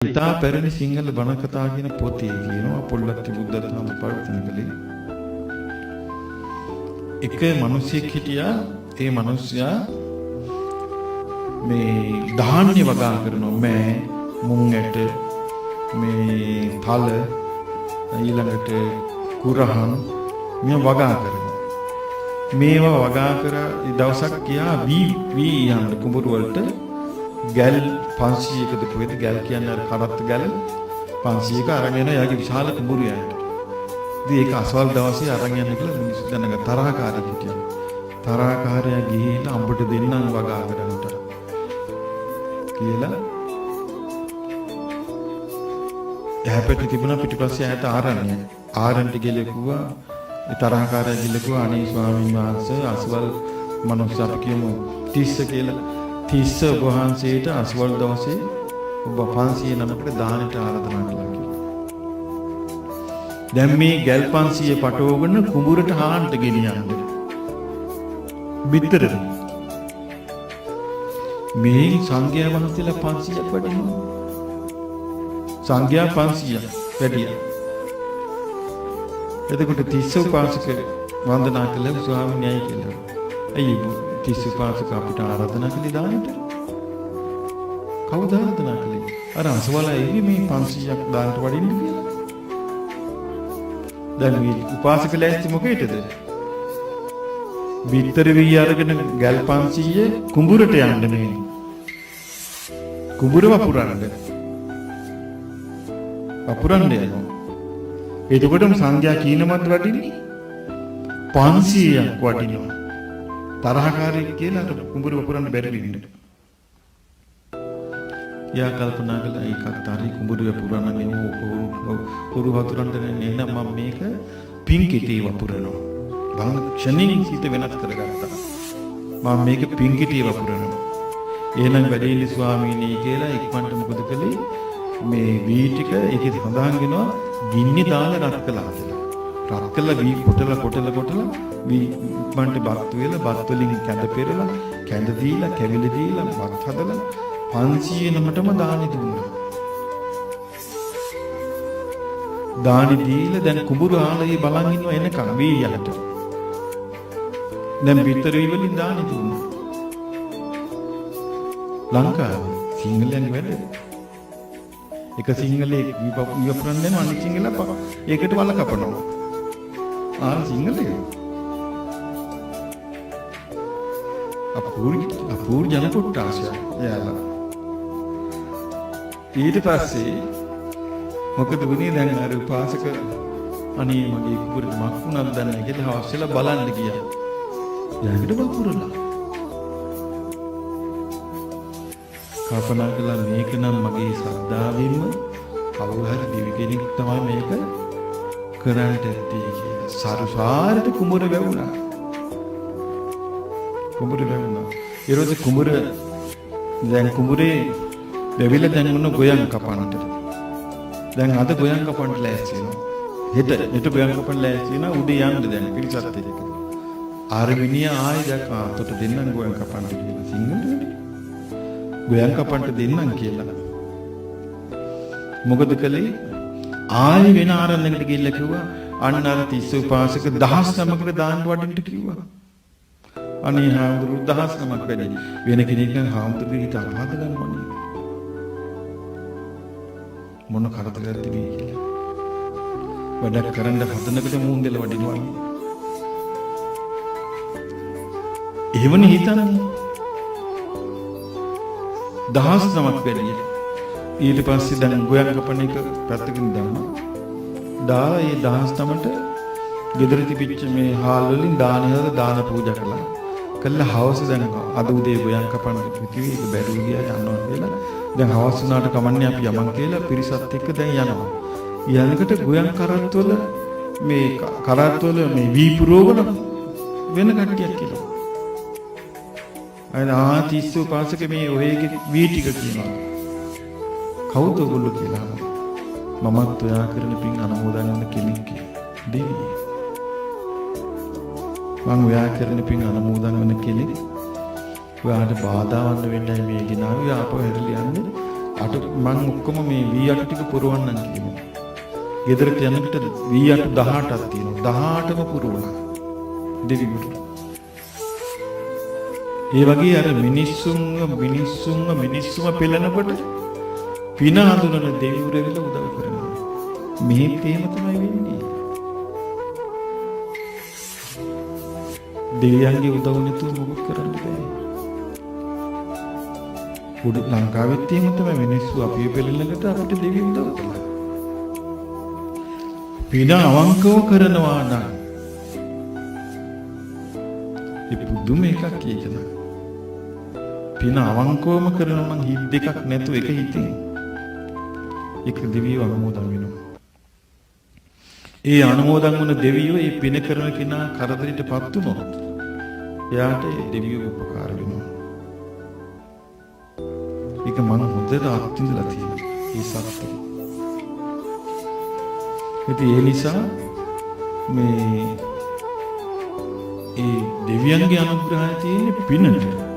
ඉතා පැරණි සිංහල බණ කතා කියන පොතේ කියනවා පොල්ලක්ති බුද්ධ ධර්ම පරිවර්තන කළේ. එක මිනිහෙක් හිටියා. ඒ මිනිහයා මේ ධාන්‍ය වගා කරනවා. මෑ, මුං ඇට, මේ තල, ඊළඟට කුරහන් මේ වගා කරනවා. මේවා වගා කර දවසක් ගියා වී යන කුඹුරු වලට ගැල් 500කද කොහෙද ගැල් කියන්නේ අර කරත්ත ගැල් 500ක අරන් එන යාගේ විශාල කුඹුරු යන්න. ඉතින් ඒක අසවල් දවසේ අරන් යන්න කියලා මිනිස්සු දැනගත්තා. තරහකාරයෙක් හිටියා. තරහකාරයා ගිහින් අඹට දෙන්නම් වගා කරන්නට කියලා එහාපැත්තේ තිබුණා පිටිපස්සේ ඈත ආරණ්‍ය. ආරණ්‍යට ගිහලා කිව්වා ඒ තරහකාරයා ගිහලා කිව්වා අනේ ස්වාමීන් වහන්සේ අසවල් මනුස්ස අපි කියමු 30 කියලා. 30 වහන්සේට අසවල් දවසේ ඔබ 509කට දානට ආරාධනා කළා කියලා. දැන් මේ ගැල් 500 පටවගෙන කුඹුරට හාන්ට ගෙනියන්න. බිත්තරද මේ සංඝයා වහන්සේලා 500ක් වඩිනවා. සංඝයා 500ක් වැඩියා. එතකොට 30 උපාසක වන්දනා කළා ස්වාමීන් කියලා. අයියෝ 30 උපාසක අපිට ආරාධනා කළේ දානට. කවුද ආරාධනා කළේ? අර අසවලා එවි මේ 500ක් දානට වඩින්න කියලා. දැන් මේ උපාසක ලෑස්ති මොකේද? බිත්තර වී අරගෙන ගල් 500 කුඹුරට යන්න නේ. කුඹුර වපුරන්න. වපුරන්න යනවා. එතකොටම සංඝයා කීනමත් වඩින්නේ 500ක් වඩිනවා. තරහකාරයෙක් කියලා අර කුඹුර වපුරන්න බැරි වෙන්න. යා කල්පනා කළා ඒකත් හරි කුඹුර වපුරන්න නෙවෙයි කුරු වතුරන්න නෙවෙයි මම මේක පින්කිටේ වපුරනවා. බලන ක්ෂණින් සිට වෙනස් කරගත්තා. මම මේක පින්කිටේ වපුරනවා. එහෙනම් වැඩේලි ස්වාමීනි කියලා ඉක්මනට මොකද කළේ? මේ වී ටික ඒකේ සඳහන් වෙනවා ගින්නේ දාලා රත් කළා කියලා. රත් කළා වී කොටලා වී ඉක්මනට බත් වේලා බත් වලින් කැඳ පෙරලා කැඳ දීලා කැවිලි දීලා බත් හදලා 509ටම දානි දුන්නා. දානි දීලා දැන් කුඹුරු ආලේ බලන් ඉන්නවා එනකම් වී යලට. දැන් පිටරි වලින් දානි දුන්නා. ලංකාවේ සිංහලයන් වැඩ. එක සිංහලෙක් විපුරන් දෙනවා අනිත් සිංහලයා ඒකට වල කපනවා. සිංහලේ අපූර්ව ජන කොට්ටාසය යාලා. ඊට පස්සේ මොකද වුණේ? දැන් අර උපාසක අනේ මගේ කුඹුර මක්ුණක් දැන් නැහැ කියලා හවස්සලා බලන්න ගියා. යාකට වපුරලා කල්පනා කළා මේක නම් මගේ ශ්‍රද්ධාවෙන්ම කවුරු හරි දෙවි කෙනෙක් තමයි මේක කරන්නට ඇත්තේ කියලා. සරුසාරට කුඹුර වැවුණා. ඊළඟ කුඹුර දැන් කුඹුරේ වැවිලා දැන් මොන ගොයන් කපන්නට. දැන් අද ගොයන් කපන්න ලෑස්ති වෙනවා. හෙට ගොයන් කපන්න ලෑස්ති වෙනවා. උදේ යන්න දැන් පිරිසත් එක්ක. ආරවිනිය ආයි දැක්කා තොට දෙන්නම් ගොයන් කපන්න කියලා. සිංහලෙන් ගොයන් කපන්න දෙන්නම් කියලා. මොකද කළේ? ආයි වෙන ආරණ්‍යකට ගිහිල්ලා කිව්වා අන්න අර 30 උපාසක 19කට දාන්න වඩින්න කිව්වා. අනේ හාමුදුරු 19ක් වැඩි. වෙන කෙනෙක් නම් හාමුදුරුවෝ හිත අපාද ගන්නවනේ. මොන කරදරයක්ද මේ කියලා. වැඩක් කරන්න හදනකොට මූන් දෙල වඩිනවා. එහෙමනේ හිතන්නේ. 19ක් වැඩි. ඊට පස්සේ දැන් ගොයන් කපන එක පැත්තකින් දැම්මා. දාලා ඒ 19ට ගෙදර තිබිච්ච මේ හාල් වලින් දාන පූජා කළා. කළා හවස දැන් අද උදේ ගොයන් කපන්න කිව්වේ ඒක බැරි ගියා යනවා කියලා. දැන් හවස වුණාට කමන්නේ අපි යමන් කියලා පිරිසත් එක්ක දැන් යනවා. ඊළඟට ගොයන් කරත්තවල මේ වී පුරවන වෙන කට්ටියක් කියලා. අය 30 උපාසක මේ ඔයගේ වී ටික කියනවා. කවුද ඔයගොල්ලෝ කියලා. මමත් ඔයා කරන පින් අනුමෝදන් වන කෙනෙක් දෙවි. මම ඔයා කරන පින් අනුමෝදන් වන කෙනෙක්. ඔයාට බාධා වන්න වෙන්නයි මේ ගෙනාවේ. ආපහු හැරිලා යන්නේ අට මං ඔක්කොම මේ V8 ටික පුරවන්නම් කියනවා. ගෙදරට යනකොට V8 18ක් තියෙනවා. 18ම පුරවලා දෙවිවරු. ඒ වගේ අර මිනිස්සුම පෙළනකොට පින හඳුනන දෙවිවරු වෙලා උදව් කරනවා. මේත් එහෙම තමයි වෙන්නේ. දෙවියන්ගේ උදව් නැතුව මොකක් කරන්න බෑ. උඩ ලංකාවෙත් එහෙම තමයි මිනිස්සු අපිව පෙළෙන්නකට අපිට දෙවියන් උදව් කළා. පින අවංකව කරනවා නම් ඒ පුදුම එකක් කියනවා. පින අවංකවම කරනවා නම් හිත් දෙකක් නැතුව එක හිතින් ඒක දෙවියෝ අනුමෝදන් වෙනවා. ඒ අනුමෝදන් වුණ දෙවියෝ මේ පින කරන කෙනා කරදරයටපත් වුණොත් එයාට දෙවියෝ උපකාර වෙනවා. ඒක මම හොඳට අත්විඳලා තියෙනවා. ඒ සත්‍යය. ඒ නිසා මේ ඒ දෙවියන්ගේ අනුග්‍රහය තියෙන්නේ පිනට.